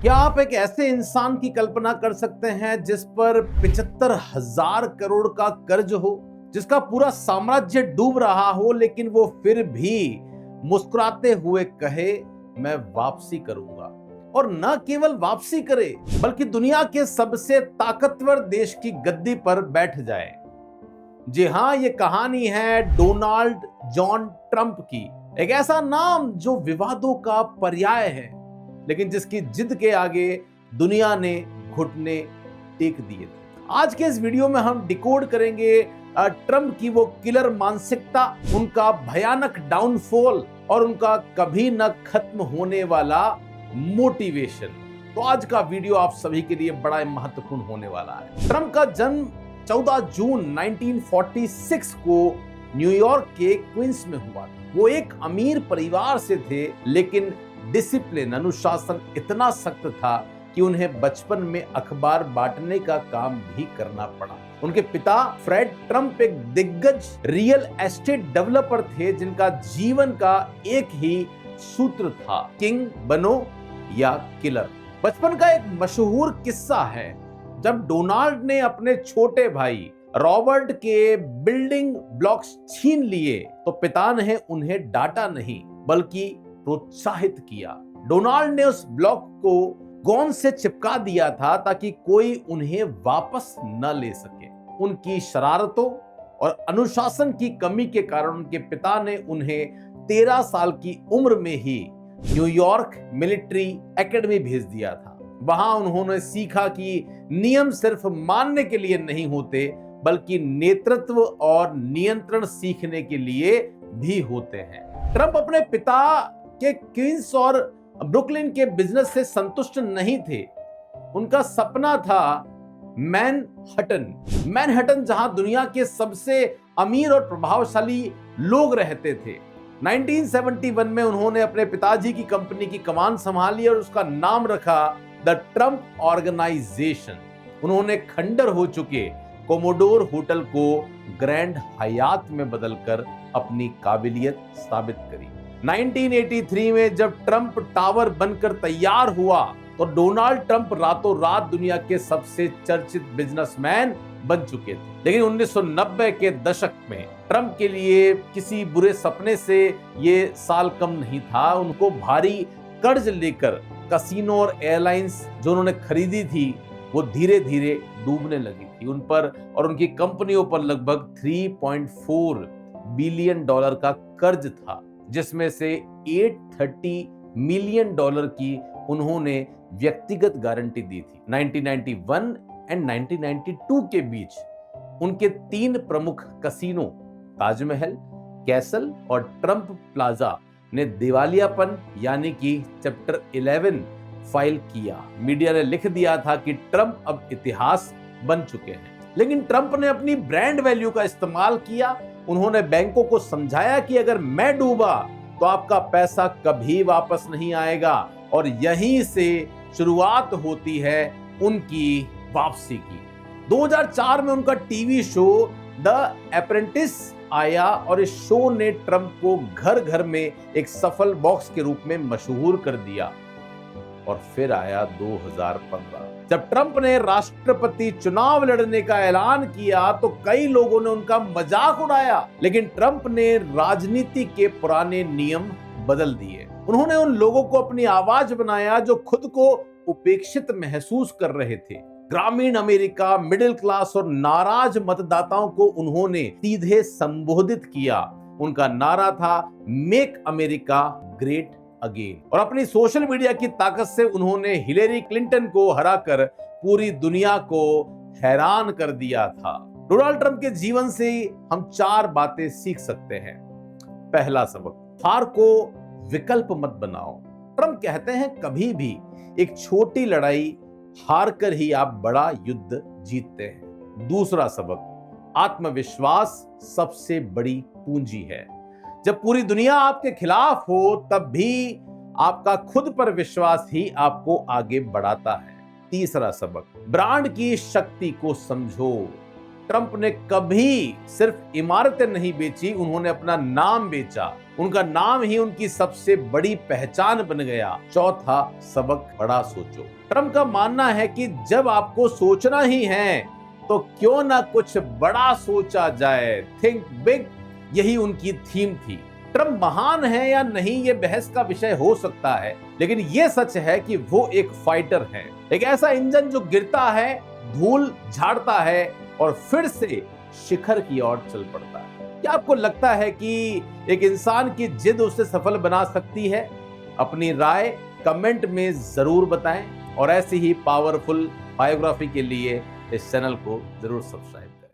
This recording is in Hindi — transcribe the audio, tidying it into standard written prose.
क्या आप एक ऐसे इंसान की कल्पना कर सकते हैं जिस पर 75,000 करोड़ का कर्ज हो, जिसका पूरा साम्राज्य डूब रहा हो, लेकिन वो फिर भी मुस्कुराते हुए कहे मैं वापसी करूंगा। और न केवल वापसी करे बल्कि दुनिया के सबसे ताकतवर देश की गद्दी पर बैठ जाए। जी हां, ये कहानी है डोनाल्ड जॉन ट्रंप की। एक ऐसा नाम जो विवादों का पर्याय है, लेकिन जिसकी जिद के आगे दुनिया ने घुटने टेक दिए थे। आज के इस वीडियो में हम डिकोड करेंगे ट्रंप की वो किलर मानसिकता, उनका भयानक डाउनफॉल और उनका कभी न खत्म होने वाला मोटिवेशन। तो आज का वीडियो आप सभी के लिए बड़ा महत्वपूर्ण होने वाला है। ट्रंप का जन्म 14 जून 1946 को न्यूयॉर्क के क्वींस में हुआ था। वो एक अमीर परिवार से थे, लेकिन डिसिप्लिन, अनुशासन इतना सख्त था कि उन्हें बचपन में अखबार बांटने का काम भी करना पड़ा। उनके पिता फ्रेड ट्रंप एक दिग्गज रियल एस्टेट डेवलपर थे, जिनका जीवन का एक ही सूत्र था, किंग बनो या किलर। बचपन का एक मशहूर किस्सा है, जब डोनाल्ड ने अपने छोटे भाई रॉबर्ट के बिल्डिंग ब्लॉक्स छीन लिए तो पिता ने उन्हें डांटा नहीं बल्कि प्रोत्साहित किया। डोनाल्ड ने उस ब्लॉक को गोंद से चिपका दिया था ताकि कोई उन्हें वापस न ले सके। उनकी शरारतों और अनुशासन की कमी के कारण उनके पिता ने उन्हें 13 साल की उम्र में ही न्यूयॉर्क मिलिट्री एकेडमी भेज दिया था। वहां उन्होंने सीखा कि नियम सिर्फ मानने के लिए नहीं होते, बल्कि नेतृत्व और नियंत्रण सीखने के लिए भी होते हैं। ट्रंप अपने पिता के क्वींस और ब्रुकलिन के बिजनेस से संतुष्ट नहीं थे। उनका सपना था मैनहट्टन, जहां दुनिया के सबसे अमीर और प्रभावशाली लोग रहते थे। 1971 में उन्होंने अपने पिताजी की कंपनी की कमान संभाली और उसका नाम रखा द ट्रंप ऑर्गेनाइजेशन। उन्होंने खंडर हो चुके कोमोडोर होटल को ग्रैंड हयात में बदलकर अपनी काबिलियत साबित करी। 1983 में जब ट्रंप टावर बनकर तैयार हुआ तो डोनाल्ड ट्रंप रातों रात दुनिया के सबसे चर्चित बिजनेसमैन बन चुके थे। लेकिन 1990 के दशक में ट्रंप के लिए किसी बुरे सपने से ये साल कम नहीं था। उनको भारी कर्ज लेकर कसिनो और एयरलाइंस जो उन्होंने खरीदी थी वो धीरे धीरे डूबने लगी थी। उन पर और उनकी कंपनियों पर लगभग 3.4 बिलियन डॉलर का कर्ज था, जिसमें से 830 मिलियन डॉलर की उन्होंने व्यक्तिगत गारंटी दी थी। 1991 एंड 1992 के बीच उनके 3 प्रमुख कसिनो ताजमहल, कैसल और ट्रंप प्लाजा ने दिवालियापन यानी कि चैप्टर 11 फाइल किया। मीडिया ने लिख दिया था कि ट्रंप अब इतिहास बन चुके हैं। लेकिन ट्रंप ने अपनी ब्रांड वैल्यू का इस्तेमाल किया। उन्होंने बैंकों को समझाया कि अगर मैं डूबा तो आपका पैसा कभी वापस नहीं आएगा, और यहीं से शुरुआत होती है उनकी वापसी की। 2004 में उनका टीवी शो द अप्रेंटिस आया और इस शो ने ट्रंप को घर घर में एक सफल बॉक्स के रूप में मशहूर कर दिया। और फिर आया 2015, जब ट्रंप ने राष्ट्रपति चुनाव लड़ने का ऐलान किया तो कई लोगों ने उनका मजाक उड़ाया। लेकिन ट्रंप ने राजनीति के पुराने नियम बदल दिए। उन्होंने उन लोगों को अपनी आवाज बनाया जो खुद को उपेक्षित महसूस कर रहे थे। ग्रामीण अमेरिका, मिडिल क्लास और नाराज मतदाताओं को उन्होंने सीधे संबोधित किया। उनका नारा था मेक अमेरिका ग्रेट अगेन। और अपनी सोशल मीडिया की ताकत से उन्होंने हिलेरी क्लिंटन को हराकर पूरी दुनिया को हैरान कर दिया था। डोनाल्ड ट्रंप के जीवन से हम 4 बातें सीख सकते हैं। पहला सबक, हार को विकल्प मत बनाओ। ट्रंप कहते हैं कभी भी एक छोटी लड़ाई हार कर ही आप बड़ा युद्ध जीतते हैं। दूसरा सबक, आत्मविश्वास सबसे बड़ी पूंजी है। जब पूरी दुनिया आपके खिलाफ हो तब भी आपका खुद पर विश्वास ही आपको आगे बढ़ाता है। तीसरा सबक, ब्रांड की शक्ति को समझो। ट्रंप ने कभी सिर्फ इमारतें नहीं बेची, उन्होंने अपना नाम बेचा। उनका नाम ही उनकी सबसे बड़ी पहचान बन गया। चौथा सबक, बड़ा सोचो। ट्रंप का मानना है कि जब आपको सोचना ही है तो क्यों ना कुछ बड़ा सोचा जाए, थिंक बिग, यही उनकी थीम थी। ट्रंप महान है या नहीं ये बहस का विषय हो सकता है, लेकिन ये सच है कि वो एक फाइटर है, एक ऐसा इंजन जो गिरता है, धूल झाड़ता है और फिर से शिखर की ओर चल पड़ता है। क्या आपको लगता है कि एक इंसान की जिद उसे सफल बना सकती है? अपनी राय कमेंट में जरूर बताएं और ऐसी ही पावरफुल बायोग्राफी के लिए इस चैनल को जरूर सब्सक्राइब करें।